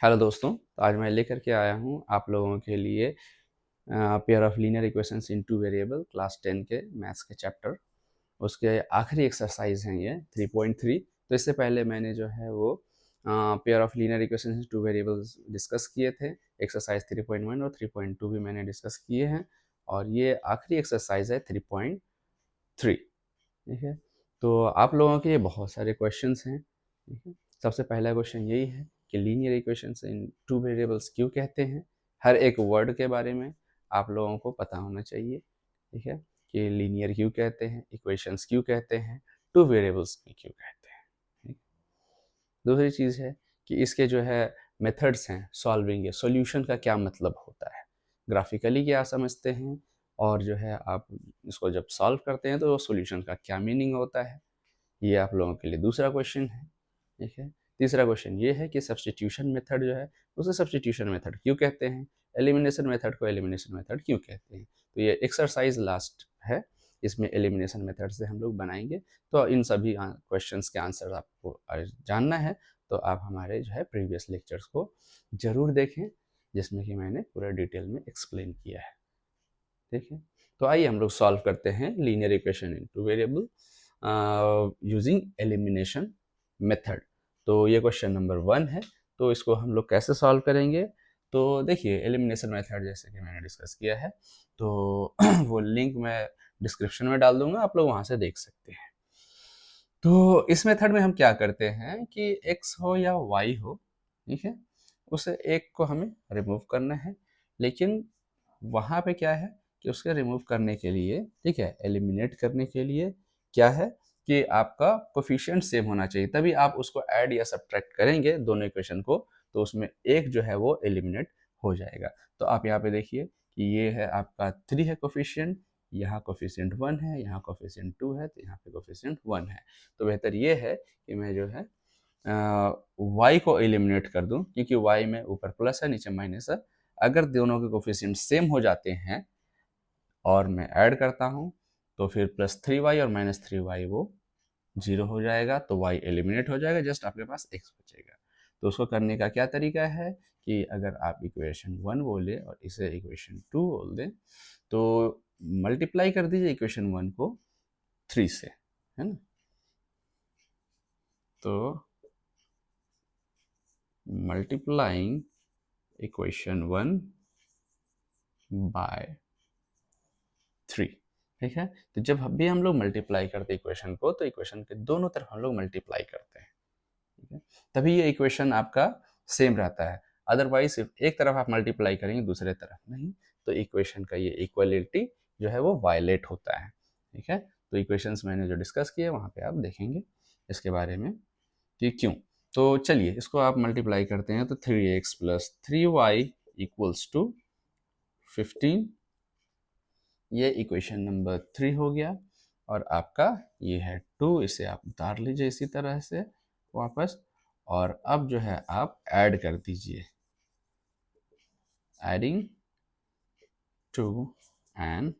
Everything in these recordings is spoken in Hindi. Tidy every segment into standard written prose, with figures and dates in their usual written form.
हेलो दोस्तों, तो आज मैं लेकर के आया हूँ आप लोगों के लिए pair of linear equations in two variable class 10 के मैथ्स के चैप्टर उसके आखिरी एक्सरसाइज हैं ये 3.3। तो इससे पहले मैंने जो है वो pair of linear equations in two variables discuss किए थे। एक्सरसाइज 3.1 और 3.2 भी मैंने डिस्कस किए हैं और ये आखिरी एक्सरसाइज है 3.3। ठीक है, तो आप लोगों के ये बहुत सारे क्वेश्चंस हैं। ठीक है, सबसे पहला क्वेश्चन यही है कि लीनियर इक्वेशंस इन टू वेरिएबल्स क्यों कहते हैं। हर एक वर्ड के बारे में आप लोगों को पता होना चाहिए। ठीक है, कि लीनियर क्यों कहते हैं, इक्वेशंस क्यों कहते हैं, टू वेरिएबल्स क्यों कहते हैं। ठीक? दूसरी चीज़ है कि इसके जो है मेथड्स हैं सॉल्विंग, सॉल्यूशन का क्या मतलब होता है, ग्राफिकली क्या समझते हैं, और जो है आप इसको जब सॉल्व करते हैं तो सॉल्यूशन का क्या मीनिंग होता है। ये आप लोगों के लिए दूसरा क्वेश्चन है। ठीक है, तीसरा क्वेश्चन ये है कि सब्स्टिट्यूशन मेथड जो है उसे सब्स्टिट्यूशन मेथड क्यों कहते हैं, एलिमिनेशन मेथड को एलिमिनेशन मेथड क्यों कहते हैं। तो ये एक्सरसाइज लास्ट है, इसमें एलिमिनेशन मेथड से हम लोग बनाएंगे। तो इन सभी क्वेश्चंस के आंसर आपको जानना है तो आप हमारे जो है प्रीवियस लेक्चर्स को ज़रूर देखें, जिसमें कि मैंने पूरा डिटेल में एक्सप्लेन किया है। ठीक है, तो आइए हम लोग सॉल्व करते हैं linear equation into variable using elimination method. तो ये क्वेश्चन नंबर 1 है। तो इसको हम लोग कैसे सॉल्व करेंगे, तो देखिए एलिमिनेशन मेथड जैसे कि मैंने डिस्कस किया है तो वो लिंक मैं डिस्क्रिप्शन में डाल दूंगा, आप लोग वहाँ से देख सकते हैं। तो इस मेथड में हम क्या करते हैं कि x हो या y हो, ठीक है, उसे एक को हमें रिमूव करना है। लेकिन वहाँ पे क्या है कि उसके रिमूव करने के लिए, ठीक है, एलिमिनेट करने के लिए क्या है कि आपका कोफिशिएंट सेम होना चाहिए, तभी आप उसको ऐड या सब्ट्रैक्ट करेंगे दोनों इक्वेशन को, तो उसमें एक जो है वो एलिमिनेट हो जाएगा। तो आप यहाँ पे देखिए कि ये है आपका 3 है कोफिशिएंट, यहाँ कोफिशिएंट 1 है, यहाँ कोफिशिएंट 2 है, तो यहाँ पे कोफिशिएंट 1 है। तो बेहतर ये है कि मैं जो है y को एलिमिनेट कर दूं, क्योंकि y में ऊपर प्लस है नीचे माइनस है। अगर दोनों के कोफिशिएंट सेम हो जाते हैं और मैं ऐड करता हूं तो फिर +3y और -3y वो 0 हो जाएगा, तो y एलिमिनेट हो जाएगा, जस्ट आपके पास x बचेगा। तो उसको करने का क्या तरीका है कि अगर आप इक्वेशन 1 बोले और इसे इक्वेशन 2 बोल दें तो मल्टीप्लाई कर दीजिए इक्वेशन 1 को 3 से, है ना। तो मल्टीप्लाइंग इक्वेशन 1 बाय 3, ठीक है। तो जब भी हम लोग मल्टीप्लाई करते हैं इक्वेशन को, तो इक्वेशन के दोनों तरफ हम लोग मल्टीप्लाई करते हैं, ठीक है, तभी ये इक्वेशन आपका सेम रहता है। अदरवाइज सिर्फ एक तरफ आप मल्टीप्लाई करेंगे दूसरे तरफ नहीं, तो इक्वेशन का ये इक्वलिटी जो है वो वायलेट होता है। ठीक है, तो इक्वेशंस मैंने जो डिस्कस किए वहाँ पे आप देखेंगे इसके बारे में कि क्यों। तो चलिए इसको आप मल्टीप्लाई करते हैं, तो 3x plus 3y equals to 15, ये इक्वेशन नंबर 3 हो गया। और आपका ये है 2, इसे आप उतार लीजिए इसी तरह से वापस, और अब जो है आप ऐड कर दीजिए, एडिंग 2 एंड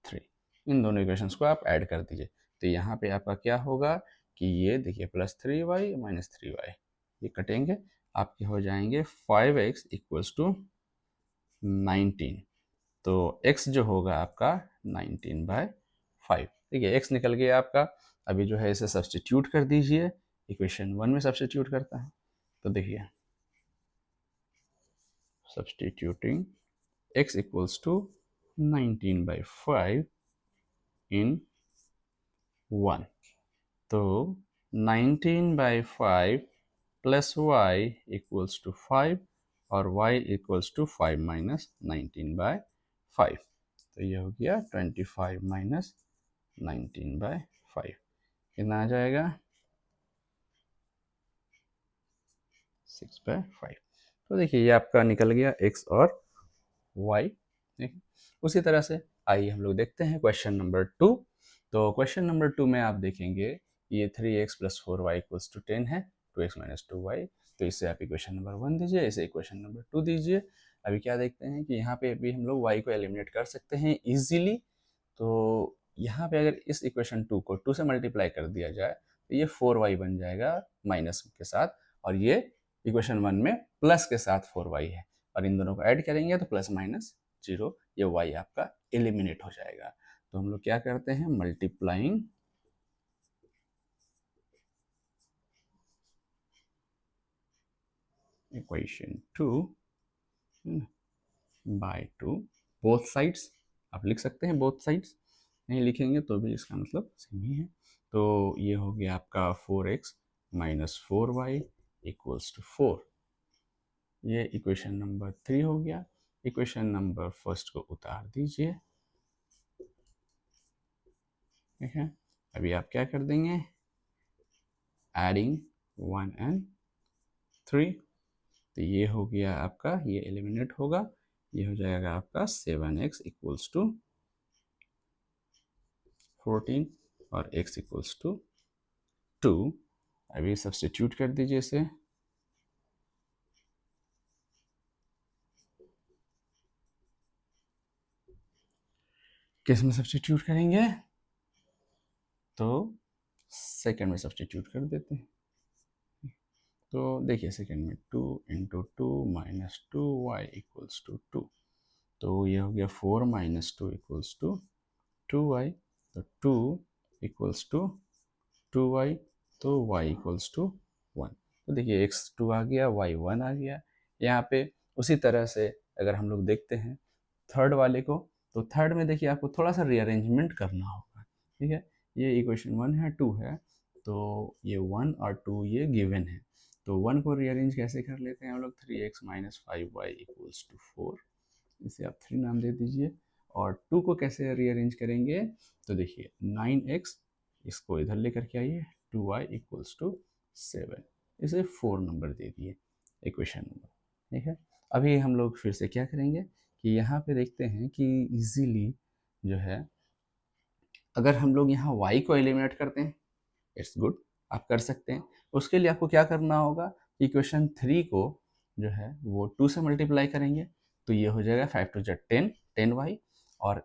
3, इन दोनों इक्वेशंस को आप ऐड कर दीजिए। तो यहाँ पे आपका क्या होगा कि ये देखिए +3y -3y ये कटेंगे, आपके हो जाएंगे 5x इक्वल्स टू 19। तो x जो होगा आपका 19/5। ठीक है, x निकल गया आपका। अभी जो है इसे सब्सटीट्यूट कर दीजिए, इक्वेशन 1 में सब्सटीट्यूट करता है। तो देखिए सब्सटीट्यूटिंग x इक्वल्स टू 19/5 इन 1, तो 19/5 प्लस y इक्वल्स टू 5 और y इक्वल्स टू 5 माइनस 19/5, तो ये हो गया 25 माइनस 19/5, कितना आ जाएगा 6/5। तो देखिए ये आपका निकल गया x और y। ठीक है, उसी तरह से आइए हम लोग देखते हैं क्वेश्चन नंबर 2। तो क्वेश्चन नंबर 2 में आप देखेंगे ये 3x plus 4y equals to 10 है, 2x माइनस 2y। तो इससे आप इक्वेशन नंबर 1 दीजिए, इसे इक्वेशन नंबर 2 दीजिए। अभी क्या देखते हैं कि यहाँ पे भी हम लोग y को एलिमिनेट कर सकते हैं इजीली। तो यहाँ पे अगर इस इक्वेशन 2 को 2 से मल्टीप्लाई कर दिया जाए तो ये 4y बन जाएगा माइनस के साथ, और ये इक्वेशन 1 में प्लस के साथ 4y है, और इन दोनों को ऐड करेंगे तो प्लस माइनस 0, ये y आपका एलिमिनेट हो जाएगा। तो हम लोग क्या करते हैं, multiplying equation 2 by 2 both sides. आप लिख सकते हैं बोथ साइड्स, नहीं लिखेंगे तो भी इसका मतलब सेम ही है। तो ये हो गया आपका 4x minus 4y equals to 4। ये इक्वेशन नंबर 3 हो गया। इक्वेशन नंबर फर्स्ट को उतार दीजिए, ठीक है। अभी आप क्या कर देंगे, एडिंग 1 एंड 3, तो ये हो गया आपका, ये एलिमिनेट होगा, ये हो जाएगा आपका 7x इक्वल्स टू 14 और x इक्वल्स टू 2। अभी सब्स्टिट्यूट कर दीजिए इसे, किस में सब्स्टिट्यूट करेंगे, तो सेकंड में सब्स्टिट्यूट कर देते हैं। तो देखिए सेकंड में 2 into 2 minus 2y equals to 2, तो ये हो गया 4 माइनस 2 इक्वल्स टू 2y, तो 2 इक्वल्स टू 2y, तो y इक्वल्स टू 1। तो देखिए x 2 आ गया, y 1 आ गया यहाँ पे। उसी तरह से अगर हम लोग देखते हैं थर्ड वाले को, तो थर्ड में देखिए आपको थोड़ा सा रीअरेंजमेंट करना होगा, ठीक है। ये इक्वेशन 1 है, 2 है, तो ये 1 और 2 ये गिवन है, तो 1 को रीअरेंज कैसे कर लेते हैं हम लोग, 3x minus 5y equals to 4, इसे आप 3 नाम दे दीजिए। और 2 को कैसे रीअरेंज करेंगे, तो देखिए 9x, इसको इधर लेकर के आइए, 2y इक्वल्स टू 7, इसे 4 नंबर दे दिए इक्वेशन नंबर, ठीक है। अभी हम लोग फिर से क्या करेंगे कि यहाँ पे देखते हैं कि इजीली जो है, अगर हम लोग यहाँ y को एलिमिनेट करते हैं, इट्स गुड, आप कर सकते हैं। उसके लिए आपको क्या करना होगा, इक्वेशन 3 को जो है वो 2 से मल्टीप्लाई करेंगे, तो ये हो जाएगा 5 टू 10, 10y, और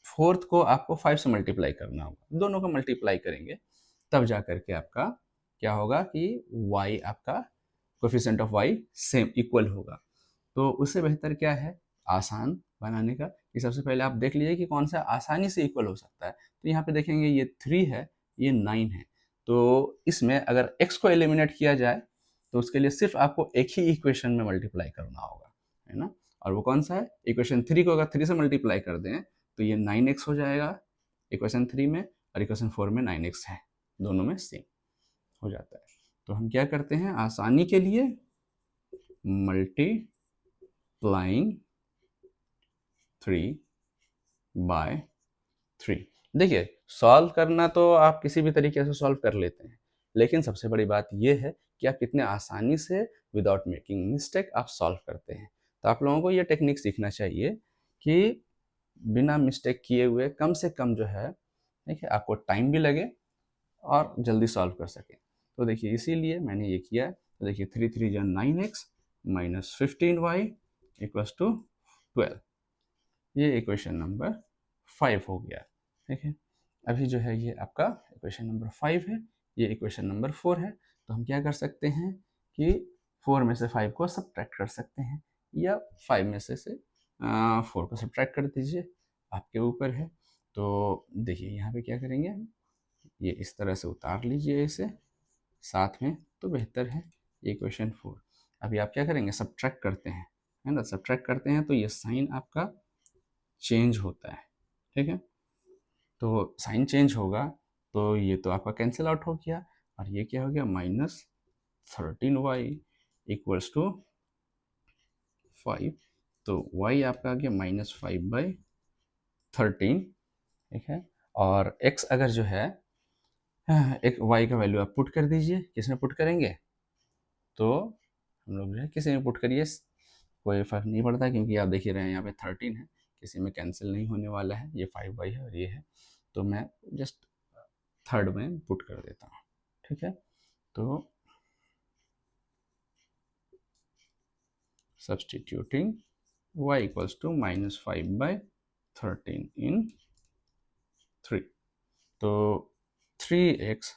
फोर्थ को आपको 5 से मल्टीप्लाई करना होगा, दोनों को मल्टीप्लाई करेंगे, तब जा करके आपका क्या होगा कि y आपका coefficient of y same equal होगा। तो उससे बेहतर क्या है आसान बनाने का, कि सबसे पहले आप देख लीजिए कि कौन सा आसानी से इक्वल हो सकता है। तो यहाँ पे देखेंगे ये 3 है, ये 9 है, तो इसमें अगर x को एलिमिनेट किया जाए तो उसके लिए सिर्फ आपको एक ही इक्वेशन में मल्टीप्लाई करना होगा, है ना। और वो कौन सा है, इक्वेशन 3 को अगर 3 से मल्टीप्लाई कर दें तो ये 9x हो जाएगा इक्वेशन 3 में, और इक्वेशन 4 में 9x है, दोनों में सेम हो जाता है। तो हम क्या करते हैं आसानी के लिए, मल्टीप्लाइंग 3 बाय 3। देखिए सॉल्व करना तो आप किसी भी तरीके से सॉल्व कर लेते हैं, लेकिन सबसे बड़ी बात यह है कि आप कितने आसानी से विदाउट मेकिंग मिस्टेक आप सॉल्व करते हैं। तो आप लोगों को ये टेक्निक सीखना चाहिए कि बिना मिस्टेक किए हुए कम से कम जो है, देखिए आपको टाइम भी लगे और जल्दी सॉल्व कर सकें। तो देखिए इसीलिए मैंने ये किया है। तो देखिए 3 3 जा 9x minus 15y equals to 12, ये इक्वेशन नंबर 5 हो गया, ठीक है। अभी जो है ये आपका इक्वेशन नंबर 5 है, ये इक्वेशन नंबर 4 है। तो हम क्या कर सकते हैं कि 4 में से 5 को सब्ट्रैक्ट कर सकते हैं, या 5 में से 4 को सब्ट्रैक्ट कर दीजिए, आपके ऊपर है। तो देखिए यहाँ पे क्या करेंगे, ये इस तरह से उतार लीजिए इसे साथ में, तो बेहतर है ये इक्वेशन 4। अभी आप क्या करेंगे, सब्ट्रैक्ट करते हैं, है ना, सब्ट्रैक्ट करते हैं तो ये साइन आपका चेंज होता है, ठीक है। तो साइन चेंज होगा, तो ये तो आपका कैंसिल आउट हो गया, और ये क्या हो गया, माइनस 13y इक्वल्स टू 5, तो y आपका आ गया -5/13, ठीक है। और x अगर जो है, एक y का वैल्यू आप पुट कर दीजिए, किसमें पुट करेंगे, तो हम लोग जो है किसी में पुट करिए, कोई फ़र्क नहीं पड़ता, क्योंकि आप देख ही रहे हैं यहाँ पे 13 है, किसी में कैंसिल नहीं होने वाला है, ये 5y है और ये है, तो मैं जस्ट थर्ड में पुट कर देता हूँ, ठीक है। तो सब्सटीट्यूटिंग y इक्वल्स टू -5/13 इन 3, तो 3x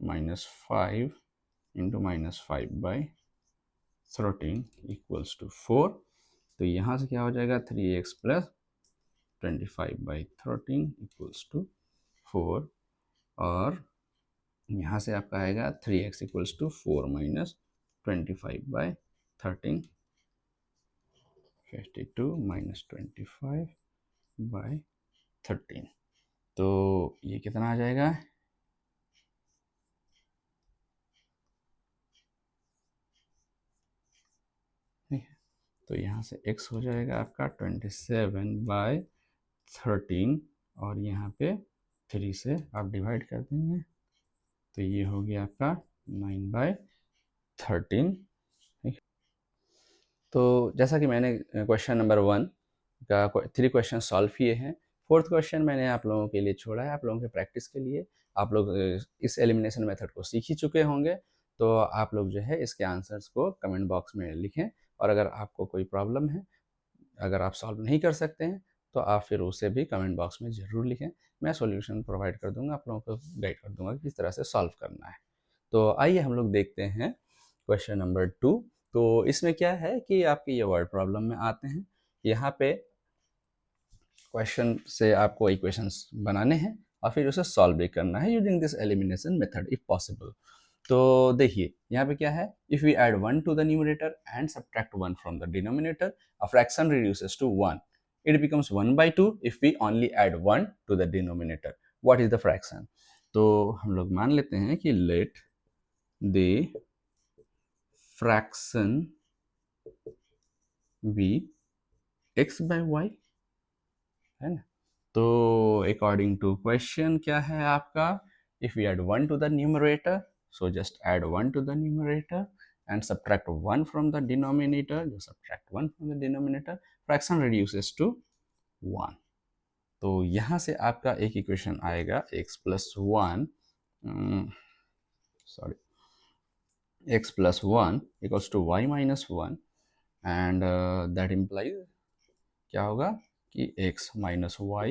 -5 इंटू -5/13 13 इक्वल्स टू 4। तो यहाँ से क्या हो जाएगा 3x प्लस 25/13 इक्वल्स टू 4, और यहाँ से आपका आएगा 3x equals to 4 minus 25/13, 52 minus 25/13। तो ये कितना आ जाएगा, तो यहाँ से x हो जाएगा आपका 27/13, और यहाँ पे 3 से आप डिवाइड कर देंगे, तो ये हो गया आपका 9/13। तो जैसा कि मैंने क्वेश्चन नंबर 1 का 3 क्वेश्चन सॉल्व किए हैं, 4th क्वेश्चन मैंने आप लोगों के लिए छोड़ा है, आप लोगों के प्रैक्टिस के लिए। आप लोग इस एलिमिनेशन मेथड को सीख ही चुके होंगे, तो आप लोग जो है इसके आंसर्स को कमेंट बॉक्स में लिखें, और अगर आपको कोई प्रॉब्लम है, अगर आप सॉल्व नहीं कर सकते हैं, तो आप फिर उसे भी कमेंट बॉक्स में ज़रूर लिखें। मैं सॉल्यूशन प्रोवाइड कर दूंगा, आप लोगों को गाइड कर दूंगा कि किस तरह से सॉल्व करना है। तो आइए हम लोग देखते हैं क्वेश्चन नंबर 2। तो इसमें क्या है कि आपके ये वर्ड प्रॉब्लम में आते हैं। यहाँ पे क्वेश्चन से आपको इक्वेशंस बनाने हैं और फिर उसे सॉल्व भी करना है using this elimination method if possible. तो देखिए यहाँ पे क्या है, if we add 1 to the numerator and subtract 1 from the denominator, a fraction reduces to 1, it becomes 1/2 if we only add 1 to the denominator, what is the fraction. तो हम लोग मान लेते हैं कि let the fraction B x/y, है ना। तो अकॉर्डिंग टू क्वेश्चन क्या है आपका, if we add 1 to the numerator, so just add 1 to the numerator and subtract 1 from the denominator, you subtract 1 from the denominator, fraction reduces to 1। तो यहाँ से आपका एक इक्वेशन आएगा x plus 1, sorry, x plus 1 equals to y minus 1, and that implies क्या होगा कि x minus y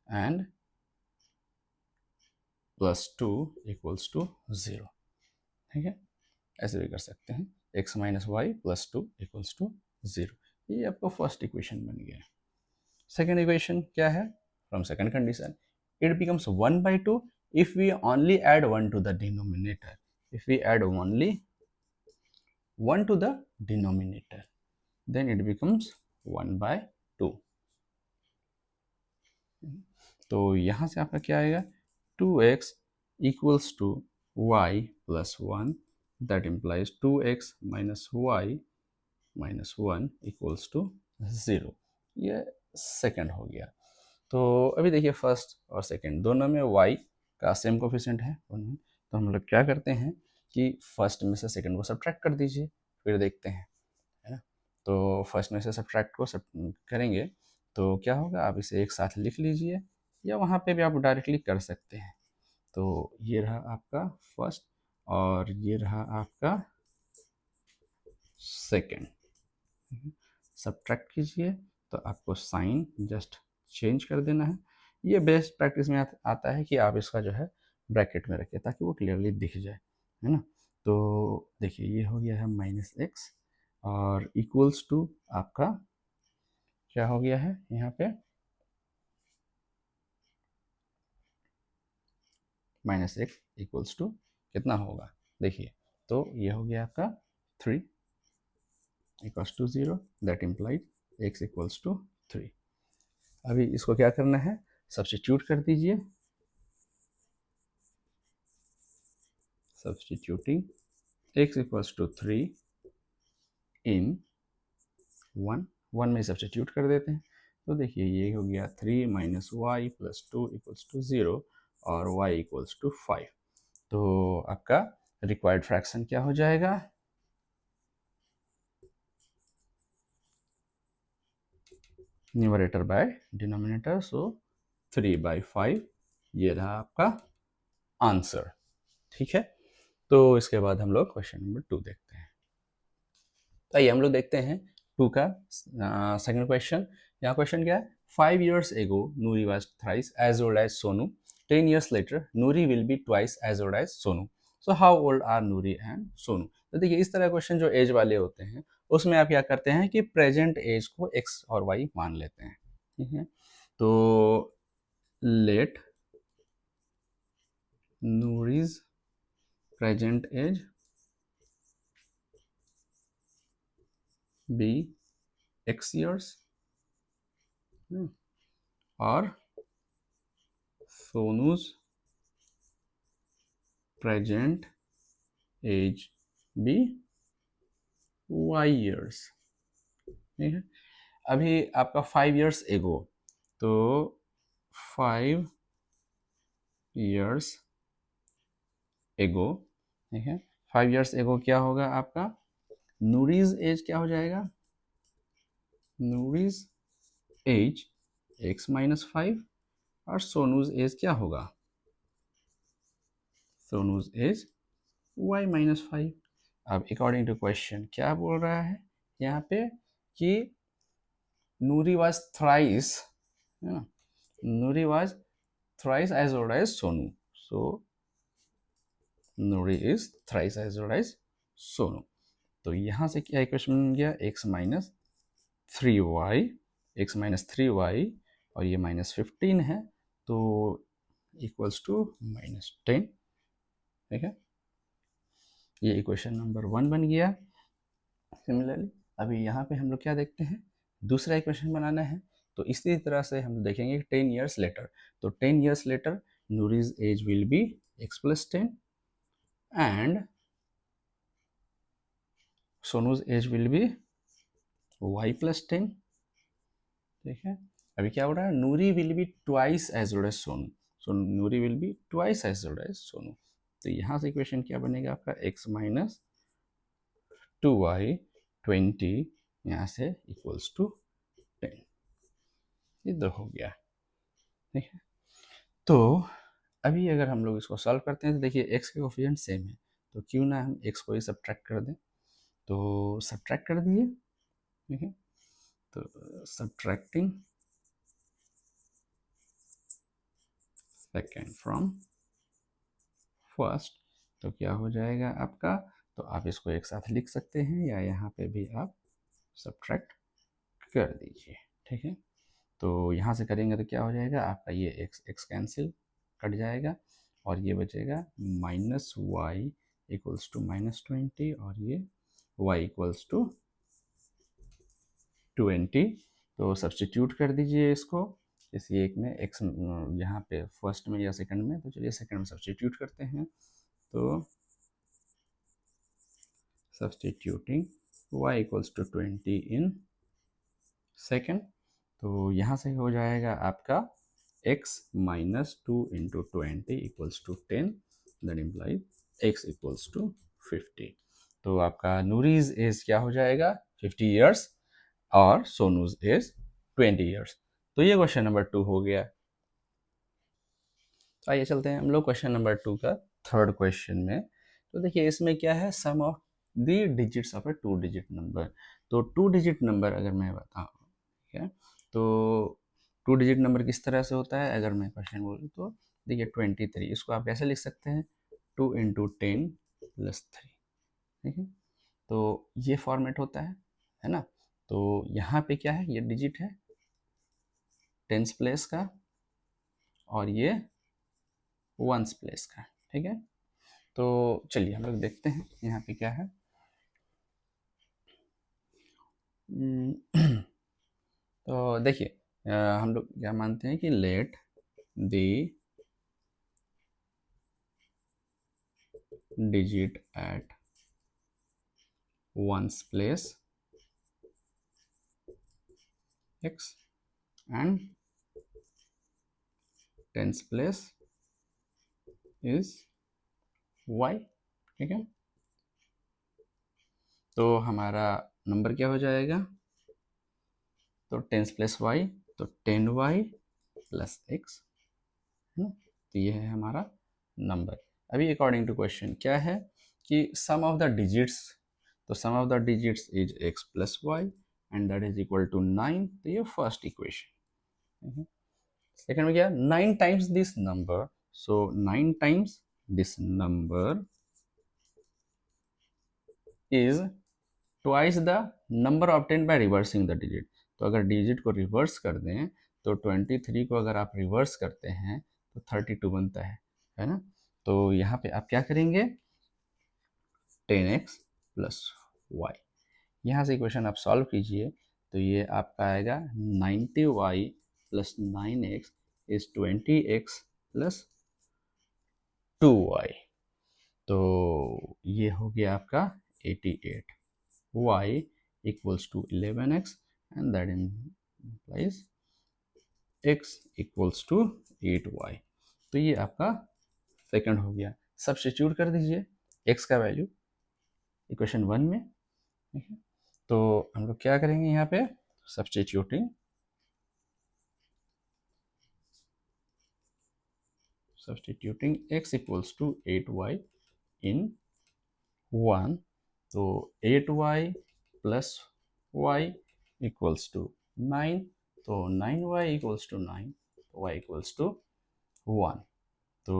and plus 2 equals to 0, ठीक है। ऐसे भी कर सकते हैं, x minus y plus 2 equals to 0। ये आपका फर्स्ट इक्वेशन बन गया। सेकेंड इक्वेशन क्या है, from second condition, it becomes 1/2 if we only add 1 to the denominator, if we add only 1 to the denominator then it becomes 1/2। तो यहाँ से आपका क्या आएगा, 2x equals to y plus 1, that implies 2x minus y minus 1 equals to 0। ये सेकंड हो गया। तो अभी देखिए फर्स्ट और सेकंड दोनों में y का सेम कोफिशिएंट है, तो हम लोग क्या करते हैं कि फर्स्ट में से सेकंड को सब्ट्रैक्ट कर दीजिए, फिर देखते हैं, है ना। तो फर्स्ट में से सब्ट्रैक्ट को करेंगे तो क्या होगा, आप इसे एक साथ लिख लीजिए या वहाँ पे भी आप डायरेक्टली कर सकते हैं। तो ये रहा आपका फर्स्ट और ये रहा आपका सेकेंड। सब्ट्रैक्ट कीजिए तो आपको साइन जस्ट चेंज कर देना है। ये बेस्ट प्रैक्टिस में आता है कि आप इसका जो है ब्रैकेट में रखिए ताकि वो क्लियरली दिख जाए, है ना। तो देखिए ये हो गया है -x और इक्वल्स टू आपका क्या हो गया है यहाँ पे -x इक्वल्स टू कितना होगा, देखिए तो ये हो गया आपका 3 equals to 0, that implies x equals to 3। अभी इसको क्या करना है, सब्स्टिट्यूट कर दीजिए, substituting x equals to 3 in 1 में सब्स्टिट्यूट कर देते हैं। तो देखिए ये हो गया 3 minus y plus 2 equals to 0 और y इक्वल्स टू 5। तो आपका रिक्वायर्ड फ्रैक्शन क्या हो जाएगा, न्यूमरेटर बाय डिनोमिनेटर, सो 3/5 ये रहा आपका आंसर, ठीक है। तो इसके बाद हम लोग क्वेश्चन नंबर 2 देखते हैं। तो आइए हम लोग देखते हैं 2 का सेकंड क्वेश्चन। यहाँ क्वेश्चन क्या है, 5 years ago Noori was thrice as old as Sonu, 10 years later Noori will be twice as old as Sonu, so how old are Noori and Sonu. तो देखिए इस तरह क्वेश्चन जो एज वाले होते हैं उसमें आप क्या करते हैं कि प्रेजेंट एज को एक्स और वाई मान लेते हैं, ठीक है। तो let Noori's present age be X years और Sonu's present age be Y years, ठीक है। अभी आपका 5 ईयर्स एगो, तो 5 ईयर्स एगो, ठीक है। 5 ईयर्स एगो क्या होगा आपका, नूरीज एज क्या हो जाएगा, नूरीज एज x माइनस 5 और सोनूज एज क्या होगा, सोनूज एज y माइनस 5। अब अकॉर्डिंग टू क्वेश्चन क्या बोल रहा है यहाँ पे कि नूरी वाज थ्राइस, है ना, Noori was thrice as old as Sonu, so Noori is thrice as old as Sonu. तो यहाँ से क्या इक्वेशन बन गया, x minus 3y, x minus 3y और ये माइनस 15 है तो इक्वल्स टू माइनस 10, ठीक है। ये इक्वेशन नंबर 1 बन गया। सिमिलरली अभी यहाँ पे हम लोग क्या देखते हैं, दूसरा इक्वेशन बनाना है। तो इसी तरह से हम देखेंगे 10 ईयर्स लेटर। तो 10 years later Noori's age will be x plus 10 and Sonu's age will be y plus 10, ठीक है। अभी क्या हो रहा है, Noori will be twice as old as Sonu, so Noori will be twice as old as Sonu. तो यहाँ से इक्वेशन क्या बनेगा आपका, x माइनस 2y 20 यहाँ से इक्वल्स टू 10, इधर हो गया, ठीक है। तो अभी अगर हम लोग इसको सॉल्व करते हैं तो देखिए x के कोफिशिएंट सेम है, तो क्यों ना हम x को ही सब्ट्रैक्ट कर दें। तो सब्ट्रैक्ट कर दिए, ठीक है। तो सब्ट्रैक्टिंग सेकेंड फ्रॉम फर्स्ट, तो क्या हो जाएगा आपका, तो आप इसको एक साथ लिख सकते हैं या यहाँ पे भी आप सब्ट्रैक्ट कर दीजिए, ठीक है। तो यहाँ से करेंगे तो क्या हो जाएगा आपका, ये एक्स एक्स कैंसिल कट जाएगा और ये बचेगा minus y equals to minus 20 और ये वाई इक्वल्स टू 20। तो सब्सटीट्यूट कर दीजिए इसको किसी एक में, एक्स यहाँ पे फर्स्ट में या सेकंड में, तो चलिए सेकंड में सब्सटीट्यूट करते हैं। तो substituting y equals to 20 in second, तो यहाँ से हो जाएगा आपका x minus 2 into 20 equals to 10, that implies x equals to 50। तो आपका नूरीज एज क्या हो जाएगा, 50 ईयर्स और सोनूज एज 20 ईयर्स। तो ये क्वेश्चन नंबर 2 हो गया। तो आइए चलते हैं हम लोग क्वेश्चन नंबर 2 का थर्ड क्वेश्चन में। तो देखिए इसमें क्या है, sum of the digits of a 2 digit number. तो 2 डिजिट नंबर अगर मैं बताऊँ, ठीक है, तो 2 डिजिट नंबर किस तरह से होता है, अगर मैं क्वेश्चन बोलूँ तो देखिए 23, इसको आप कैसे लिख सकते हैं, 2 इंटू 10 प्लस 3, ठीक है। तो ये फॉर्मेट होता है ना। तो यहाँ पे क्या है, ये डिजिट है टेंस प्लेस का और ये वंस प्लेस का, ठीक है। तो चलिए हम लोग देखते हैं यहाँ पे क्या है। तो देखिए हम लोग क्या मानते हैं कि let the digit at ones place x and tens place is y, ठीक है। तो हमारा नंबर क्या हो जाएगा, तो टेंस प्लस वाई, तो 10y प्लस x, तो ये है हमारा नंबर। अभी अकॉर्डिंग टू क्वेश्चन क्या है कि सम ऑफ द डिजिट्स, तो sum of the digits is x plus Y and that is equal to 9। तो ये फर्स्ट इक्वेशन। सेकंड में क्या, 9 times this number, so 9 times this number is twice the number obtain by reversing the digit. तो अगर डिजिट को रिवर्स कर दें तो 23 को अगर आप रिवर्स करते हैं तो 32 बनता है ना। तो यहाँ पे आप क्या करेंगे, 10x प्लस वाई, यहाँ से इक्वेशन आप सॉल्व कीजिए तो ये आपका आएगा 90y plus 9x is 20x plus 2y। तो ये हो गया आपका 88, y equals to 11x and that implies x equals to 8y। तो ये आपका सेकंड हो गया। सब्स्टिट्यूट कर दीजिए x का वैल्यू इक्वेशन 1 में, ठीक है। तो हम लोग क्या करेंगे यहाँ पे, substituting x equals to 8y in 1, तो 8y plus y equals to 9, तो 9y इक्वल्स टू 9, तो y इक्वल्स टू 1। तो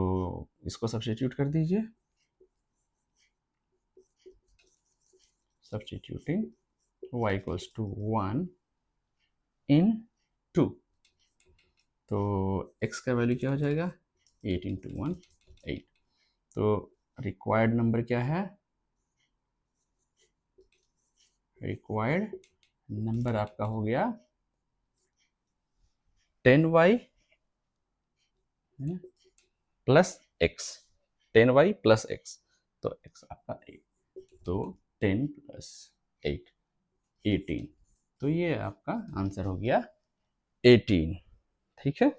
इसको सब्स्टिट्यूट कर दीजिए, सब्स्टिट्यूटिंग y इक्वल्स टू 1 इन 2, तो x का वैल्यू क्या हो जाएगा, 8 इंटू 1 8। तो रिक्वायर्ड नंबर क्या है, रिक्वायर्ड नंबर आपका हो गया 10y plus x, 10y plus x, तो x आपका 8, तो 10 प्लस 8 18, तो ये आपका आंसर हो गया 18, ठीक है।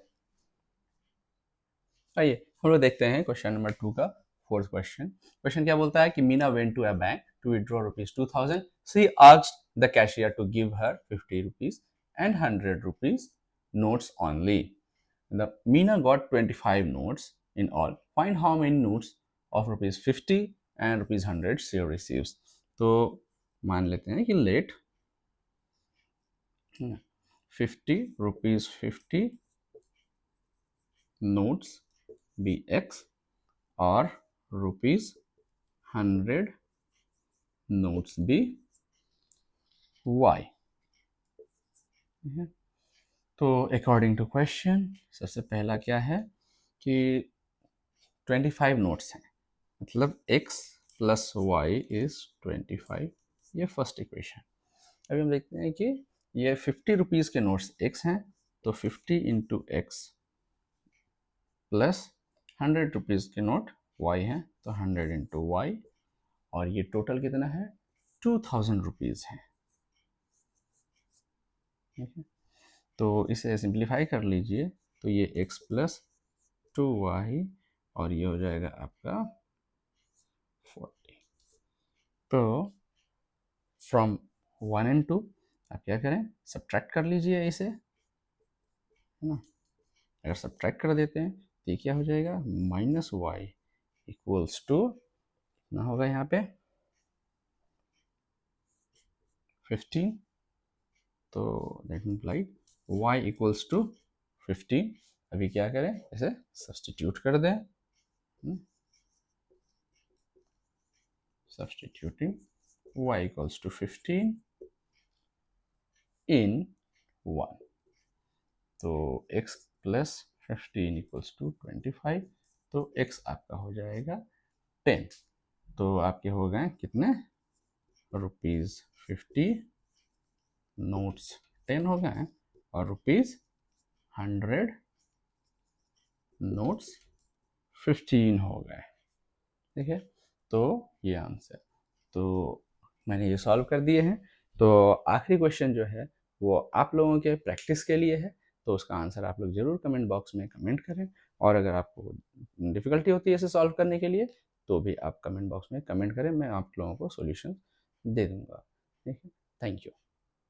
आइए हम लोग देखते हैं क्वेश्चन नंबर 2 का फोर्थ क्वेश्चन। क्वेश्चन क्या बोलता है कि Meena went to a bank to withdraw ₹2000, she asked the cashier to give her 50 rupees and 100 rupees notes only. The Meena got 25 notes in all. Find how many notes of ₹50 and ₹100 she receives. तो मान लेते हैं कि late 50 rupees 50 notes be x और ₹100 notes be y। तो अकॉर्डिंग टू क्वेश्चन सबसे पहला क्या है कि 25 नोट्स हैं, मतलब x प्लस वाई इज 25, ये फर्स्ट इक्वेशन। अभी हम देखते हैं कि ये 50 रुपीज़ के नोट्स x हैं, तो 50 इंटू एक्स प्लस 100 रुपीज़ के नोट y हैं, तो 100 इंटू वाई, और ये टोटल कितना है 2000 रुपीज़ है, ठीक है। तो इसे सिंप्लीफाई कर लीजिए, तो ये x प्लस 2y और ये हो जाएगा आपका 40। तो फ्रॉम 1 and 2 आप क्या करें, सब्ट्रैक्ट कर लीजिए इसे, है ना। अगर सब्ट्रैक्ट कर देते हैं तो ये क्या हो जाएगा, माइनस वाई इक्वल्स टू कितना होगा यहाँ पे 15, तो that implied y equals to 15। अभी क्या करें, इसे सब्स्टिट्यूट कर दें, substituting y equals to 15 in 1, तो x प्लस 15 इक्वल्स टू 25, तो x आपका हो जाएगा 10, तो आपके हो गए कितने ₹50 नोट्स 10 हो गए और ₹100 नोट्स 15 हो गए, ठीक है। तो ये आंसर, तो मैंने ये सॉल्व कर दिए हैं। तो आखिरी क्वेश्चन जो है वो आप लोगों के प्रैक्टिस के लिए है, तो उसका आंसर आप लोग ज़रूर कमेंट बॉक्स में कमेंट करें, और अगर आपको डिफ़िकल्टी होती है इसे सॉल्व करने के लिए तो भी आप कमेंट बॉक्स में कमेंट करें, मैं आप लोगों को सॉल्यूशन दे दूँगा, ठीक है। Thank you.